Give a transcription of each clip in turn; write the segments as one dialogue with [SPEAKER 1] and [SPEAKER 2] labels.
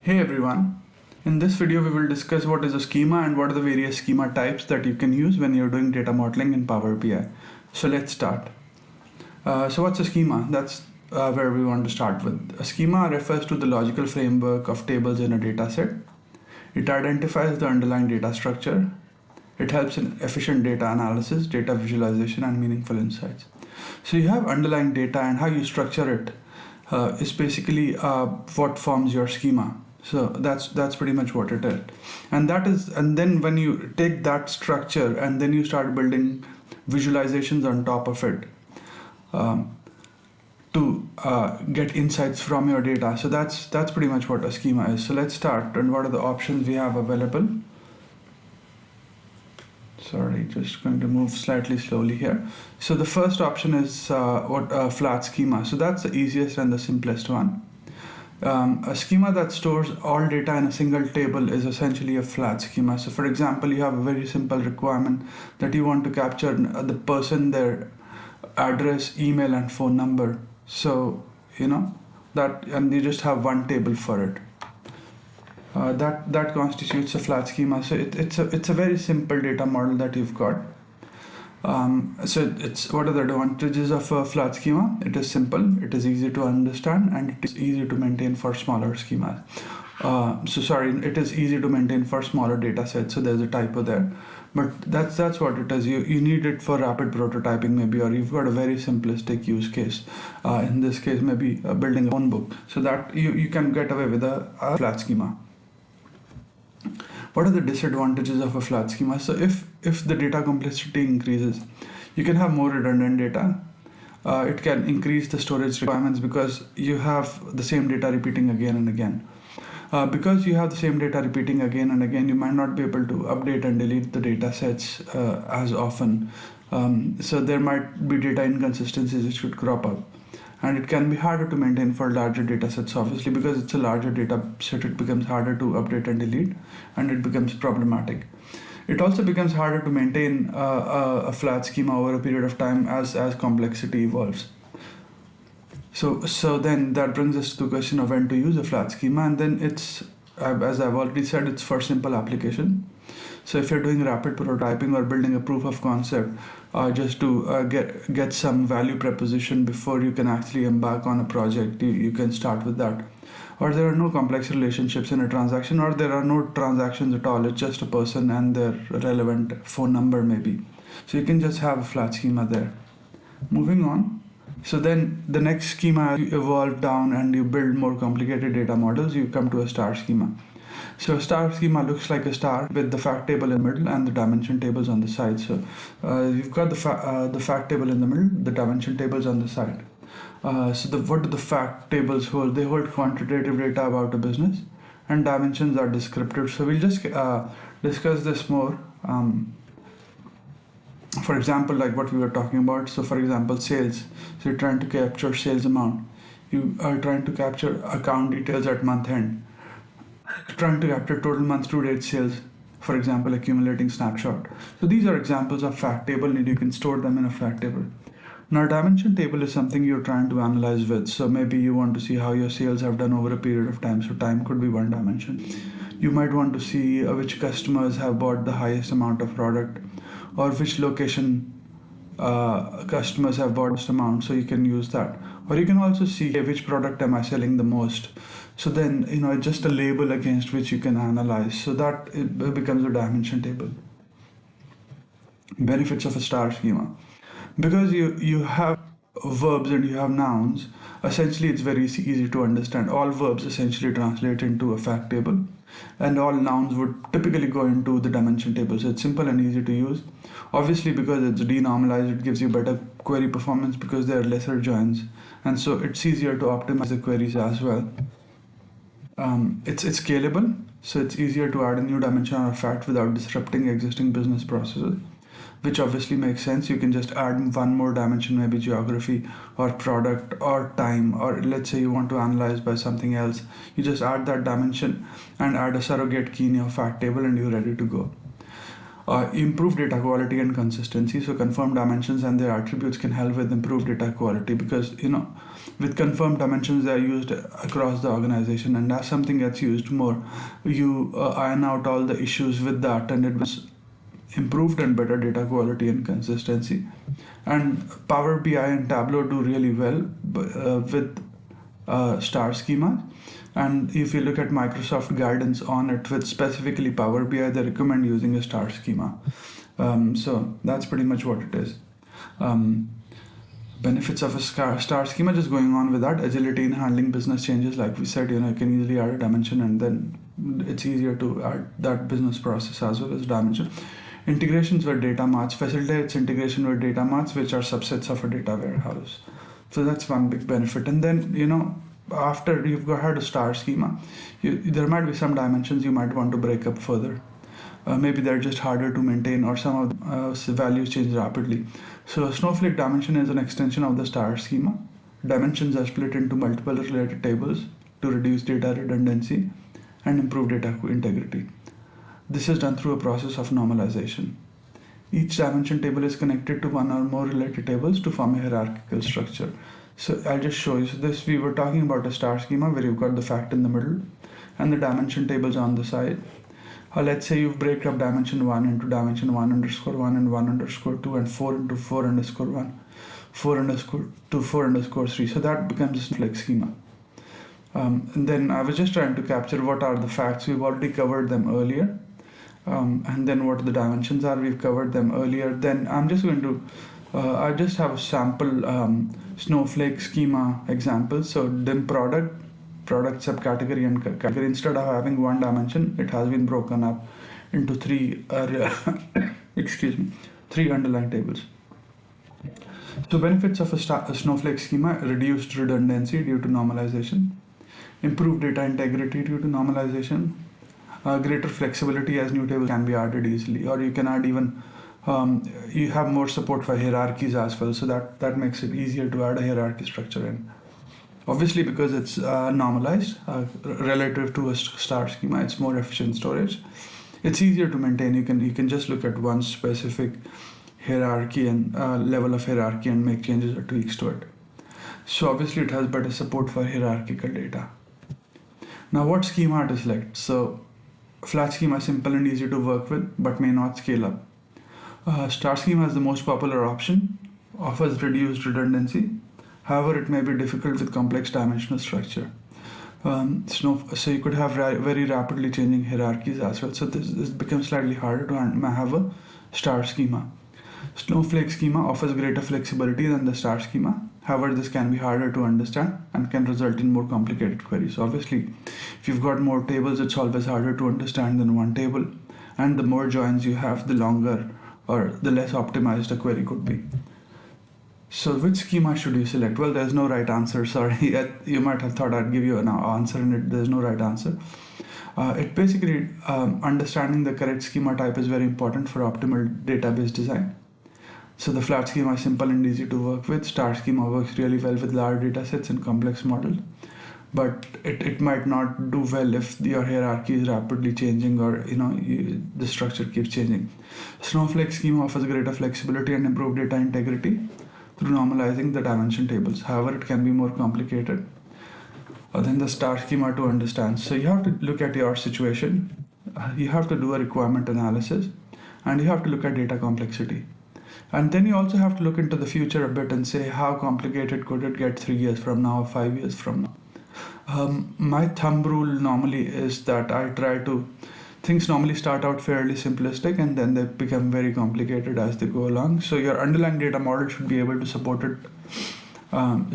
[SPEAKER 1] Hey everyone, in this video we will discuss what is a schema and what are the various schema types that you can use when you're doing data modeling in Power BI. So let's start. So what's a schema? That's where we want to start with. A schema refers to the logical framework of tables in a data set. It identifies the underlying data structure. It helps in efficient data analysis, data visualization and meaningful insights. So you have underlying data and how you structure it is basically what forms your schema. So that's pretty much what it is, and then when you take that structure and then you start building visualizations on top of it to get insights from your data. So that's pretty much what a schema is. So let's start. And what are the options we have available? Sorry, just going to move slightly slowly here. So the first option is a flat schema. So that's the easiest and the simplest one. A schema that stores all data in a single table is essentially a flat schema. So for example, you have a very simple requirement that you want to capture the person, their address, email and phone number. So and you just have one table for it. That constitutes a flat schema. So it's a very simple data model that you've got. So what are the advantages of a flat schema? It is simple, it is easy to understand, and it is easy to maintain for smaller schemas. It is easy to maintain for smaller data sets. So there's a typo there, but that's what it is. You need it for rapid prototyping maybe, or you've got a very simplistic use case. In this case, maybe building a phone book. So that you can get away with a flat schema. What are the disadvantages of a flat schema? So if the data complexity increases, you can have more redundant data. It can increase the storage requirements because you have the same data repeating again and again. Because you have the same data repeating again and again, you might not be able to update and delete the data sets as often. So there might be data inconsistencies which could crop up. And it can be harder to maintain for larger data sets, obviously, because it's a larger data set, it becomes harder to update and delete, and it becomes problematic. It also becomes harder to maintain a flat schema over a period of time as complexity evolves. So then that brings us to the question of when to use a flat schema, and then it's, as I've already said, it's for simple application. So if you're doing rapid prototyping or building a proof of concept, just to get some value proposition before you can actually embark on a project, you can start with that. Or there are no complex relationships in a transaction, or there are no transactions at all. It's just a person and their relevant phone number maybe. So you can just have a flat schema there. Moving on. So then the next schema, you evolve down and you build more complicated data models, you come to a star schema. So a star schema looks like a star with the fact table in the middle and the dimension tables on the side. So you've got the fact table in the middle, the dimension tables on the side. What do the fact tables hold? They hold quantitative data about a business, and dimensions are descriptive. So we'll just discuss this more. For example, like what we were talking about. So for example, sales. So you're trying to capture sales amount. You are trying to capture account details at month end. Trying to capture total month to date sales, for example, accumulating snapshot. So these are examples of fact table, and you can store them in a fact table. Now dimension table is something you're trying to analyze with. So maybe you want to see how your sales have done over a period of time. So time could be one dimension. You might want to see which customers have bought the highest amount of product, or which location customers have bought this amount, so you can use that. Or you can also see which product am I selling the most. So then it's just a label against which you can analyze. So that it becomes a dimension table. Benefits of a star schema. Because you have verbs and you have nouns, essentially it's very easy to understand. All verbs essentially translate into a fact table, and all nouns would typically go into the dimension table. So it's simple and easy to use. Obviously, because it's denormalized, it gives you better query performance because there are lesser joins, and so it's easier to optimize the queries as well. It's scalable, so it's easier to add a new dimension or fact without disrupting existing business processes, which obviously makes sense. You can just add one more dimension, maybe geography or product or time, or let's say you want to analyze by something else. You just add that dimension and add a surrogate key in your fact table and you're ready to go. Improve data quality and consistency. So confirmed dimensions and their attributes can help with improved data quality, because with confirmed dimensions they are used across the organization, and as something gets used more, you iron out all the issues with that, and it was improved and better data quality and consistency. And Power BI and Tableau do really well with star schemas. And if you look at Microsoft guidance on it with specifically Power BI, they recommend using a star schema. So that's pretty much what it is. Benefits of a star schema, just going on with that: agility in handling business changes. Like we said, you can easily add a dimension, and then it's easier to add that business process as well as dimension. Integrations with data marts facilitates integration with data marts, which are subsets of a data warehouse. So that's one big benefit. And then after you've had a star schema, there might be some dimensions you might want to break up further. Maybe they're just harder to maintain, or some of the values change rapidly. So a Snowflake dimension is an extension of the star schema. Dimensions are split into multiple related tables to reduce data redundancy and improve data integrity. This is done through a process of normalization. Each dimension table is connected to one or more related tables to form a hierarchical structure. So I'll just show you. So this, we were talking about a star schema where you've got the fact in the middle and the dimension tables on the side. Let's say you've break up dimension 1 into dimension 1 underscore 1 and 1 underscore 2 and 4 into 4 underscore 1, 4 underscore 2, 4 underscore 3. So that becomes a Snowflake schema. And then I was just trying to capture what are the facts. We've already covered them earlier. And then what the dimensions are, we've covered them earlier. Then I'm just going to, I just have a sample Snowflake schema example. So dim product subcategory and category. Instead of having one dimension, it has been broken up into three three underlying tables. So benefits of a Snowflake schema: reduced redundancy due to normalization, improved data integrity due to normalization, greater flexibility as new tables can be added easily, or you can add even you have more support for hierarchies as well, so that makes it easier to add a hierarchy structure in. Obviously, because it's normalized relative to a star schema, it's more efficient storage. It's easier to maintain. You can just look at one specific hierarchy and level of hierarchy and make changes or tweaks to it. So obviously it has better support for hierarchical data. Now what schema to select? So flat schema is simple and easy to work with, but may not scale up. Star schema is the most popular option, offers reduced redundancy. However, it may be difficult with complex dimensional structure. So you could have very rapidly changing hierarchies as well. So this becomes slightly harder to have a star schema. Snowflake schema offers greater flexibility than the star schema. However, this can be harder to understand and can result in more complicated queries. So obviously, if you've got more tables, it's always harder to understand than one table. And the more joins you have, the longer or the less optimized a query could be. So which schema should you select? Well, there's no right answer. Sorry, you might have thought I'd give you an answer, and there's no right answer. It basically, understanding the correct schema type is very important for optimal database design. So the flat schema is simple and easy to work with. Star schema works really well with large data sets and complex models, but it might not do well if your hierarchy is rapidly changing, or the structure keeps changing. Snowflake schema offers greater flexibility and improved data integrity through normalizing the dimension tables. However, it can be more complicated than the star schema to understand. So you have to look at your situation, you have to do a requirement analysis, and you have to look at data complexity. And then you also have to look into the future a bit and say, how complicated could it get 3 years from now or 5 years from now? My thumb rule normally is that things normally start out fairly simplistic and then they become very complicated as they go along. So your underlying data model should be able to support it.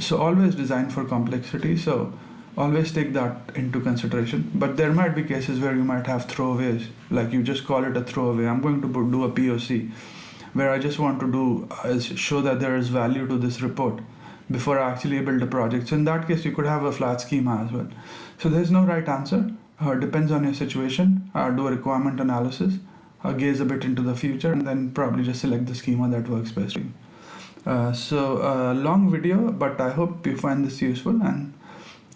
[SPEAKER 1] So always design for complexity. So always take that into consideration. But there might be cases where you might have throwaways, like you just call it a throwaway. I'm going to do a POC where I just want to do is show that there is value to this report before I actually build a project. So in that case, you could have a flat schema as well. So there's no right answer. Depends on your situation. Do a requirement analysis, gaze a bit into the future, and then probably just select the schema that works best for you. So long video, but I hope you find this useful, and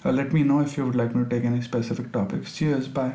[SPEAKER 1] let me know if you would like me to take any specific topics. Cheers, bye.